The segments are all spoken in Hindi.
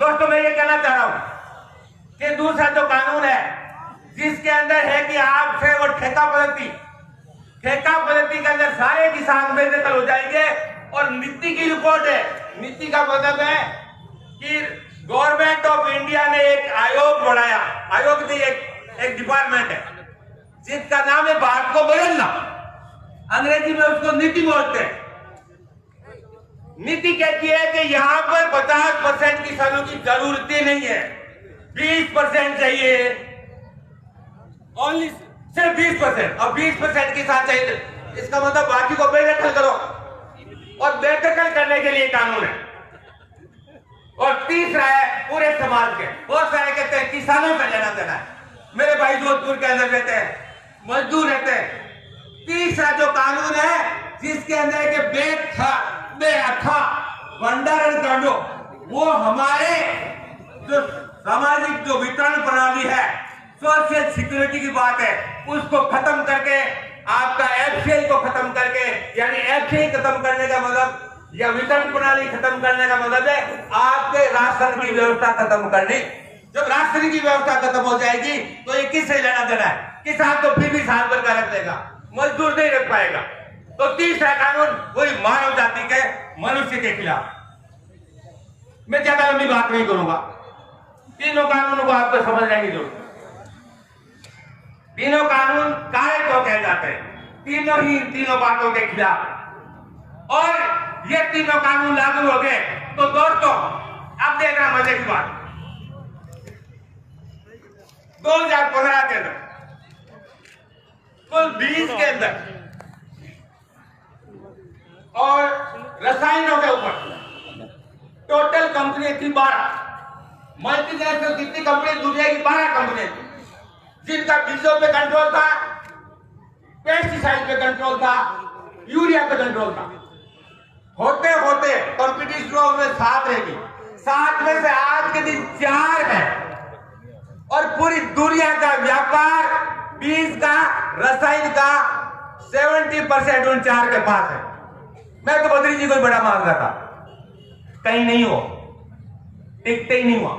दोस्तों मैं ये कहना चाह रहा हूं कि दूसरा जो कानून है जिसके अंदर है कि आपसे वो ठेका पद्धति के अंदर सारे किसान बेदखल हो जाएंगे। और नीति की रिपोर्ट है, नीति का मतलब है कि गवर्नमेंट ऑफ इंडिया ने एक आयोग बनाया, आयोग नहीं एक डिपार्टमेंट है जिसका नाम है भारत को बदलना, अंग्रेजी में उसको नीति बोलते हैं। नीति कहती है कि यहाँ पर 50% किसानों की जरूरत ही नहीं है, 20% चाहिए, ओनली सिर्फ 20%, और 20% किसान चाहिए। इसका मतलब बाकी को बेदखल करो, और बेदखल करने के लिए कानून है। और तीसरा है पूरे समाज के, बहुत सारे कहते हैं किसानों का लेना देना है, मेरे भाई जोधपुर के अंदर रहते हैं, मजदूर रहते हैं। तीसरा जो कानून है जिसके अंदर के बेअथा भंडारण कांडो, वो हमारे जो सामाजिक जो वितरण प्रणाली है, सोशल सिक्योरिटी की बात है, उसको खत्म करके आपका एफसीआई को खत्म करके, यानी एफसीआई खत्म करने का मतलब या वितरण प्रणाली खत्म करने का मतलब है आपके राशन की व्यवस्था खत्म करनी। जब राशन की व्यवस्था खत्म हो जाएगी तो ये किससे लेना देना है? किसान तो फिर भी साल भर का रख देगा, मजदूर नहीं रख पाएगा। तो तीसरा कानून वही मानव जाति के, मनुष्य के खिलाफ। मैं ज्यादा लंबी बात नहीं करूंगा, तीनों कानूनों को आपको समझने की जरूरत है। तीनों कानून काहे को कहे जाते हैं, तीनों बातों के खिलाफ। और ये तीनों कानून लागू हो गए तो दोस्तों अब देखना मजे की बात, 2015 के अंदर कुल 20 के अंदर और रसायनों के ऊपर टोटल कंपनी थी 12, मल्टीनेशनल कितनी कंपनी, दुनिया की 12 कंपनी थी जिनका बीजों पे कंट्रोल था, पेस्टिसाइड पे कंट्रोल था, यूरिया पे कंट्रोल था। होते होते कंपटीशन में 7 रहेगी, 7 में से आज के दिन 4 है, और पूरी दुनिया का व्यापार बीज का, रसायन का 70% उन 4 के पास है। मैं तो बद्री जी को बड़ा मान रहा था, कहीं नहीं हो, टिकते ही नहीं हुआ,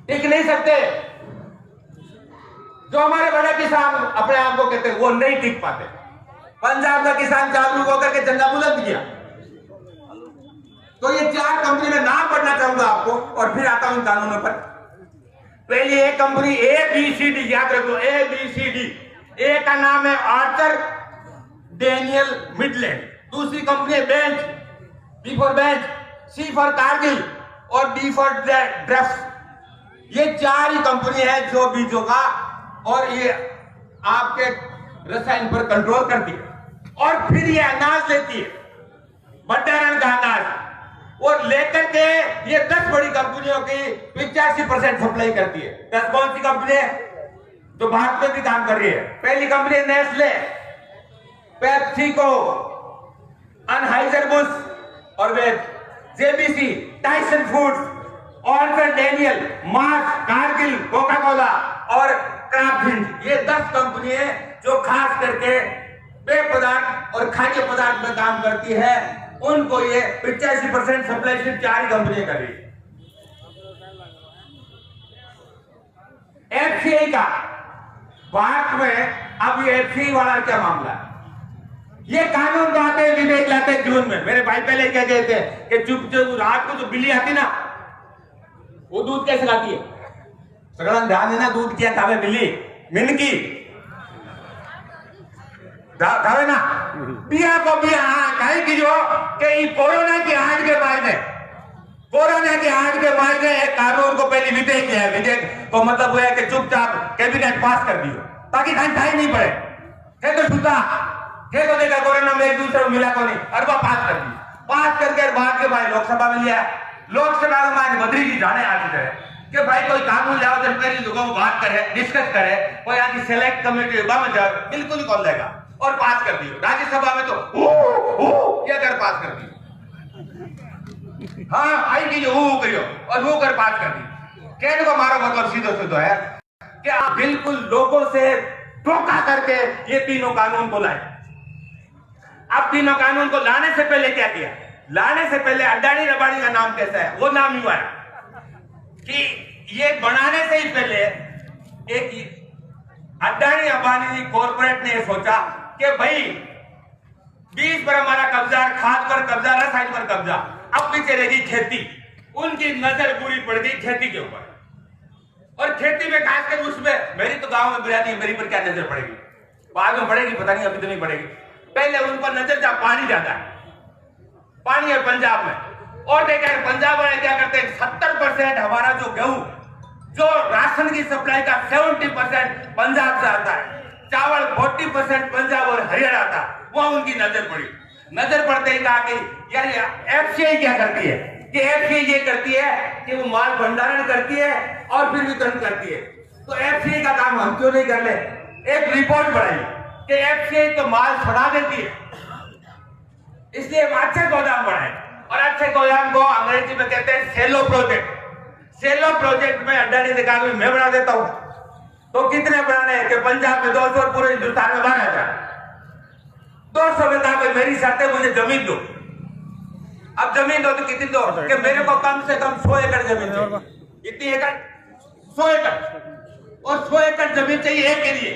टिक नहीं सकते। जो हमारे बड़े किसान अपने आप को कहते हैं वो नहीं टिक पाते। पंजाब का किसान जागरूक होकर के झंडा बुलंद किया। तो ये 4 कंपनी में नाम पढ़ना चाहूंगा आपको और फिर आता हूं इन कानूनों पर। पहली एक कंपनी ABCD, याद रखो ABCD। ए का नाम है आर्थर डेनियल मिडलैंड, दूसरी कंपनी है bench, B for bench, C for Kargil और D फॉर ड्रेफ्ट। ये 4 ही कंपनी है जो बीजों का और ये आपके रसायन पर कंट्रोल करती है। और फिर ये अनाज लेती है, भंडारण का अनाज, और लेकर के ये 10 बड़ी कंपनियों की 85% सप्लाई करती है। 10 कौन सी कंपनी है जो भारत में भी काम कर रही है? पहली कंपनी नेस्ले, पेप्सिको, अनहाइजर-बुश और वे JBC, Tyson Foods, Archer Daniel, Mars, Cargill, Coca Cola और क्राफ्ट। ये 10 कंपनी है जो खास करके पेय पदार्थ और खाद्य पदार्थ में काम करती है। उनको ये 85% सप्लाई सिर्फ 4 ही कंपनी कर रही है। एफसीआई का भारत में अब ये एफसीआई वाला क्या मामला है? ये कानून तो आते विवेक लाते जून में। मेरे भाई पहले क्या कहते हैं कि चुप रात को जो बिल्ली आती ना, वो दूध कैसे लाती है? सगड़ा ध्यान देना, दूध क्या खावे बिल्ली? मिनकी खावे ना, बिया को बिया कहीं की जो कि कोरोना की आड़ के मायने एक कानून को पहले विधेयक किया है। विधेयक को मतलब वो है कि चुपचाप कैबिनेट पास कर दियो ताकि कहीं नहीं पड़े। थे तो छूता थे तो देखा कोरोना में एक दूसरे को मिला को नहीं, अरबा पास कर दी, पास करके बाद के भाई लोकसभा में लिया। लोकसभा में मान बद्री जी जाने आती है कि भाई कोई कानून लाओ, जब पहले लोगों को बात करे, डिस्कस करे, कोई यहाँ की सेलेक्ट कमेटी में जाए, बिल्कुल ही कौन लेगा, और पास कर दियो। राज्यसभा में तो क्या कर पास कर दी, हाँ आई की जो करियो और वो कर पास कर दी। कहने को हमारा मतलब सीधो है कि आप बिल्कुल लोगों से धोखा करके ये तीनों कानून को लाए। अब तीनों कानून को लाने से पहले क्या किया? लाने से पहले अडानी रबानी का नाम कैसा है, वो नाम यूं आया कि ये बनाने से ही पहले एक अडानी अंबानी कॉर्पोरेट ने सोचा कि भाई बीज पर हमारा कब्जा, खाद पर कब्जा, रसायन पर कब्जा, अब भी चलेगी खेती। उनकी नजर पूरी पड़ गई खेती के ऊपर, और खेती में खासकर उसमें मेरी तो गांव में बिरादरी है, मेरी पर क्या नजर पड़ेगी, बाद में पड़ेगी, पता नहीं, अभी तो नहीं पड़ेगी। पहले उन पर नजर जहां पानी ज्यादा है, पानी है पंजाब में, और देखा पंजाब वाले क्या करते हैं, 70% हमारा जो गेहूं, जो राशन की सप्लाई का 70% पंजाब से आता है, चावल 40% पंजाब और हरियाणा आता, वहां उनकी नजर पड़ी। नजर पड़ते ही कहा कि यार एफसीआई क्या करती है, कि एफसीआई ये करती है कि वो माल भंडारण करती है और फिर वितरण करती है, तो एफसीआई का काम हम क्यों नहीं कर ले। एक रिपोर्ट बनाई कि एफसीआई तो माल छुड़ा देती है, इसलिए हम अच्छे गोदाम बनाए, और अच्छे गोदाम को अंग्रेजी में कहते हैं सेलो प्रोजेक्ट। सेलो प्रोजेक्ट में अडानी ने कहा मैं बना देता हूं, तो कितने बनाने हैं कि पंजाब में 200 और पूरे हिंदुस्तान में 12,000। 200 में कहा मेरी शर्त है, मुझे जमीन दो। अब जमीन दो तो कितनी दो, कि मेरे को कम से कम 100 एकड़ जमीन चाहिए। कितनी एकड़? 100 एकड़, और 100 एकड़ जमीन चाहिए एक के लिए।